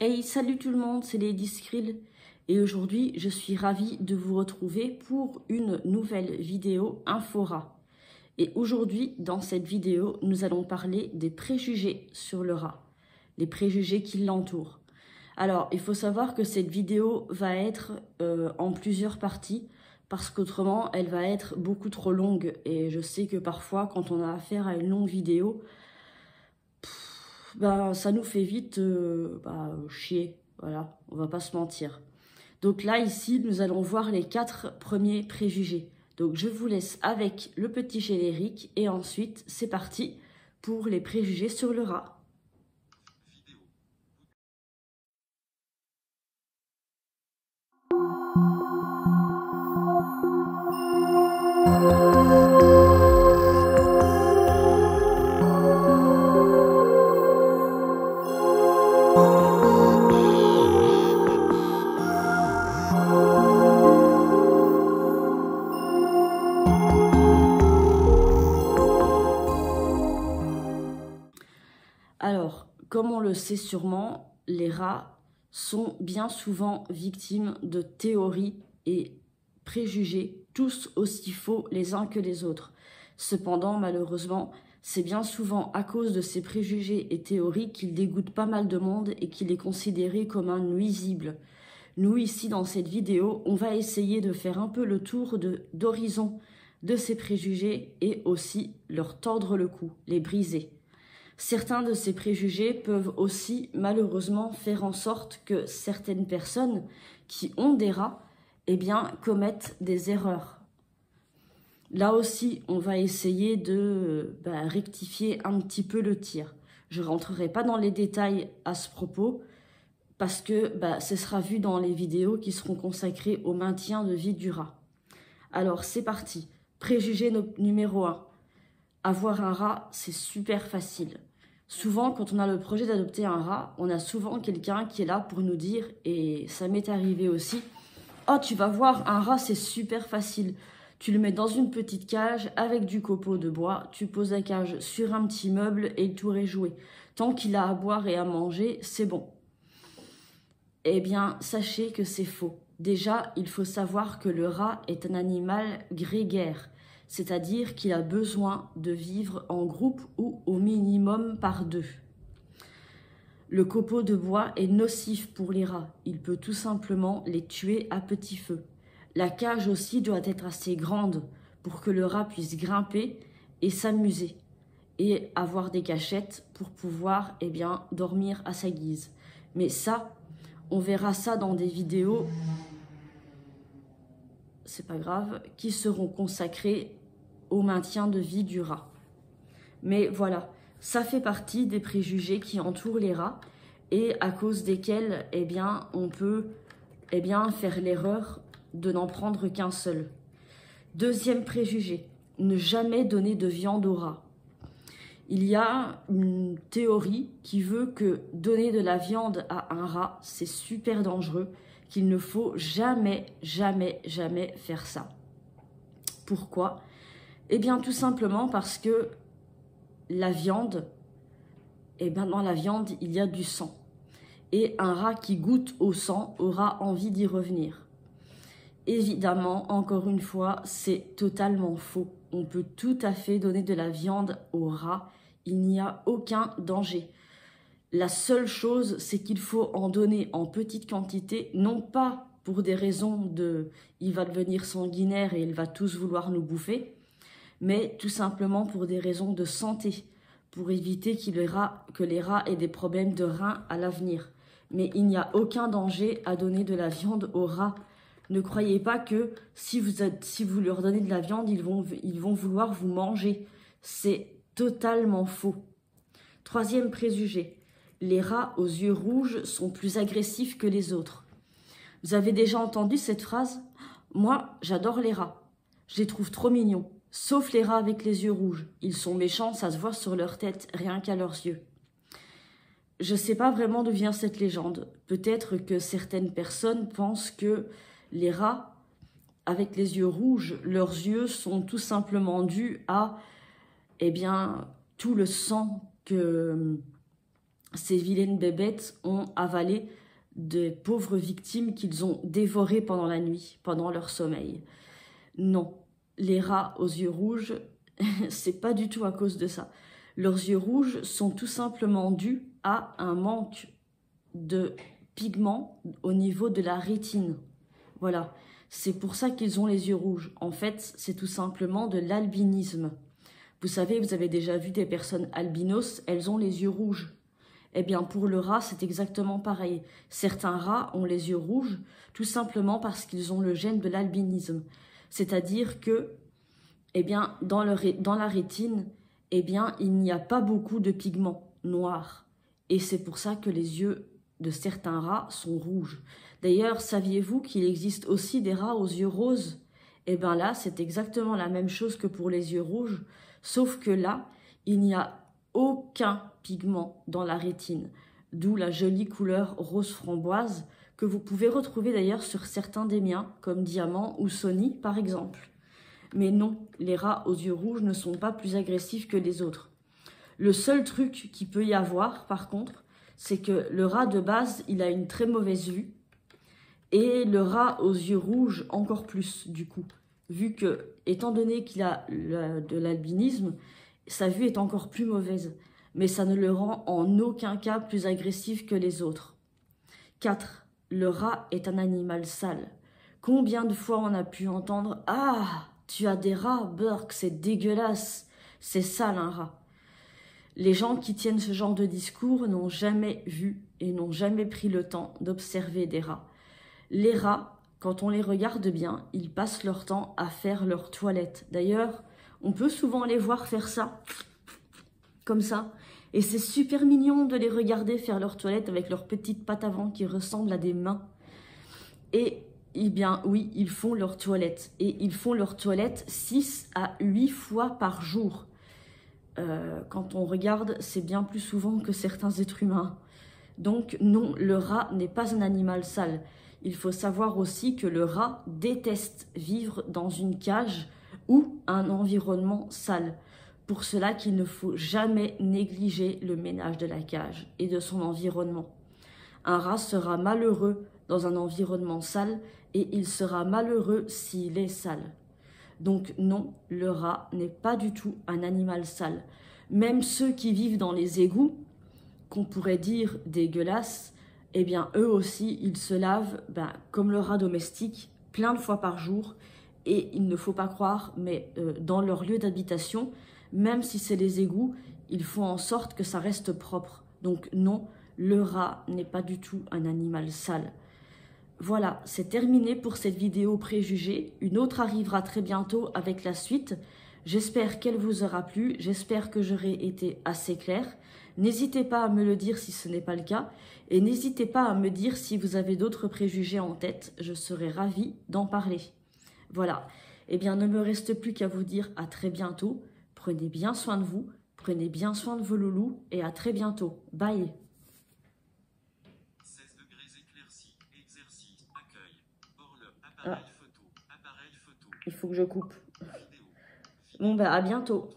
Hey, salut tout le monde, c'est Lady Skrill et aujourd'hui je suis ravie de vous retrouver pour une nouvelle vidéo Infora. Et aujourd'hui, dans cette vidéo, nous allons parler des préjugés sur le rat, les préjugés qui l'entourent. Alors, il faut savoir que cette vidéo va être en plusieurs parties parce qu'autrement, elle va être beaucoup trop longue. Et je sais que parfois, quand on a affaire à une longue vidéo, ça nous fait vite chier, voilà, on va pas se mentir. Donc là, ici, nous allons voir les 4 premiers préjugés. Donc je vous laisse avec le petit générique et ensuite, c'est parti pour les préjugés sur le rat. Alors, comme on le sait sûrement, les rats sont bien souvent victimes de théories et préjugés, tous aussi faux les uns que les autres. Cependant, malheureusement, c'est bien souvent à cause de ces préjugés et théories qu'ils dégoûtent pas mal de monde et qu'il est considéré comme un nuisible. Nous, ici, dans cette vidéo, on va essayer de faire un peu le tour d'horizon de ces préjugés et aussi leur tordre le cou, les briser. Certains de ces préjugés peuvent aussi malheureusement faire en sorte que certaines personnes qui ont des rats commettent des erreurs. Là aussi, on va essayer de rectifier un petit peu le tir. Je ne rentrerai pas dans les détails à ce propos parce que ce sera vu dans les vidéos qui seront consacrées au maintien de vie du rat. Alors, c'est parti. Préjugé numéro 1. Avoir un rat, c'est super facile. Souvent, quand on a le projet d'adopter un rat, on a souvent quelqu'un qui est là pour nous dire, et ça m'est arrivé aussi, « Oh, tu vas voir, un rat, c'est super facile. Tu le mets dans une petite cage avec du copeau de bois, tu poses la cage sur un petit meuble et le tour est joué. Tant qu'il a à boire et à manger, c'est bon. » Eh bien, sachez que c'est faux. Déjà, il faut savoir que le rat est un animal grégaire. C'est-à-dire qu'il a besoin de vivre en groupe ou au minimum par 2. Le copeau de bois est nocif pour les rats. Il peut tout simplement les tuer à petit feu. La cage aussi doit être assez grande pour que le rat puisse grimper et s'amuser et avoir des cachettes pour pouvoir dormir à sa guise. Mais ça, on verra ça dans des vidéos, c'est pas grave, qui seront consacrées au maintien de vie du rat. Mais voilà, ça fait partie des préjugés qui entourent les rats et à cause desquels on peut faire l'erreur de n'en prendre qu'un seul. Deuxième préjugé, ne jamais donner de viande au rat. Il y a une théorie qui veut que donner de la viande à un rat, c'est super dangereux, qu'il ne faut jamais, jamais, jamais faire ça. Pourquoi ? Eh bien, tout simplement parce que la viande, dans la viande, il y a du sang. Et un rat qui goûte au sang aura envie d'y revenir. Évidemment, encore une fois, c'est totalement faux. On peut tout à fait donner de la viande au rat. Il n'y a aucun danger. La seule chose, c'est qu'il faut en donner en petite quantité, non pas pour des raisons de « il va devenir sanguinaire et il va tous vouloir nous bouffer », mais tout simplement pour des raisons de santé, pour éviter que les rats aient des problèmes de reins à l'avenir. Mais il n'y a aucun danger à donner de la viande aux rats. Ne croyez pas que si vous leur donnez de la viande, ils vont vouloir vous manger. C'est totalement faux. Troisième préjugé, les rats aux yeux rouges sont plus agressifs que les autres. Vous avez déjà entendu cette phrase ? Moi, j'adore les rats. Je les trouve trop mignons. Sauf les rats avec les yeux rouges. Ils sont méchants, ça se voit sur leur tête, rien qu'à leurs yeux. Je ne sais pas vraiment d'où vient cette légende. Peut-être que certaines personnes pensent que les rats avec les yeux rouges, leurs yeux sont tout simplement dus à tout le sang ces vilaines bébêtes ont avalé de pauvres victimes qu'ils ont dévorées pendant la nuit, pendant leur sommeil. Non, les rats aux yeux rouges, c'est pas du tout à cause de ça. Leurs yeux rouges sont tout simplement dus à un manque de pigments au niveau de la rétine. Voilà, c'est pour ça qu'ils ont les yeux rouges. En fait, c'est tout simplement de l'albinisme. Vous savez, vous avez déjà vu des personnes albinos, elles ont les yeux rouges. Eh bien, pour le rat, c'est exactement pareil. Certains rats ont les yeux rouges, tout simplement parce qu'ils ont le gène de l'albinisme. C'est-à-dire que, eh bien, dans la rétine, eh bien, il n'y a pas beaucoup de pigments noirs. Et c'est pour ça que les yeux de certains rats sont rouges. D'ailleurs, saviez-vous qu'il existe aussi des rats aux yeux roses? Eh bien là, c'est exactement la même chose que pour les yeux rouges, sauf que là, il n'y a aucun pigment dans la rétine, d'où la jolie couleur rose framboise que vous pouvez retrouver d'ailleurs sur certains des miens, comme Diamant ou Sony par exemple. Mais non, les rats aux yeux rouges ne sont pas plus agressifs que les autres. Le seul truc qu'il peut y avoir, par contre, c'est que le rat de base, il a une très mauvaise vue, et le rat aux yeux rouges encore plus, du coup. Vu que, étant donné qu'il a de l'albinisme, sa vue est encore plus mauvaise. Mais ça ne le rend en aucun cas plus agressif que les autres. 4. Le rat est un animal sale. Combien de fois on a pu entendre « Ah, tu as des rats, Burk, c'est dégueulasse, c'est sale un rat ». Les gens qui tiennent ce genre de discours n'ont jamais vu et n'ont jamais pris le temps d'observer des rats. Les rats, quand on les regarde bien, ils passent leur temps à faire leur toilette. D'ailleurs, on peut souvent les voir faire ça, comme ça. Et c'est super mignon de les regarder faire leur toilette avec leurs petites pattes avant qui ressemblent à des mains. Et, eh bien, oui, ils font leur toilette. Et ils font leur toilette 6 à 8 fois par jour. Quand on regarde, c'est bien plus souvent que certains êtres humains. Donc non, le rat n'est pas un animal sale. Il faut savoir aussi que le rat déteste vivre dans une cage ou un environnement sale. Pour cela qu'il ne faut jamais négliger le ménage de la cage et de son environnement. Un rat sera malheureux dans un environnement sale et il sera malheureux s'il est sale. Donc non, le rat n'est pas du tout un animal sale. Même ceux qui vivent dans les égouts, qu'on pourrait dire dégueulasses, eh bien eux aussi, ils se lavent comme le rat domestique, plein de fois par jour. Et il ne faut pas croire, mais dans leur lieu d'habitation, même si c'est les égouts, ils font en sorte que ça reste propre. Donc non, le rat n'est pas du tout un animal sale. Voilà, c'est terminé pour cette vidéo préjugée. Une autre arrivera très bientôt avec la suite. J'espère qu'elle vous aura plu, j'espère que j'aurai été assez claire. N'hésitez pas à me le dire si ce n'est pas le cas. Et n'hésitez pas à me dire si vous avez d'autres préjugés en tête. Je serai ravie d'en parler. Voilà, eh bien ne me reste plus qu'à vous dire à très bientôt. Prenez bien soin de vous, prenez bien soin de vos loulous et à très bientôt. Bye. 16 degrés éclairci, exercice, accueil, appareil photo, Il faut que je coupe. vidéo. Bon, à bientôt.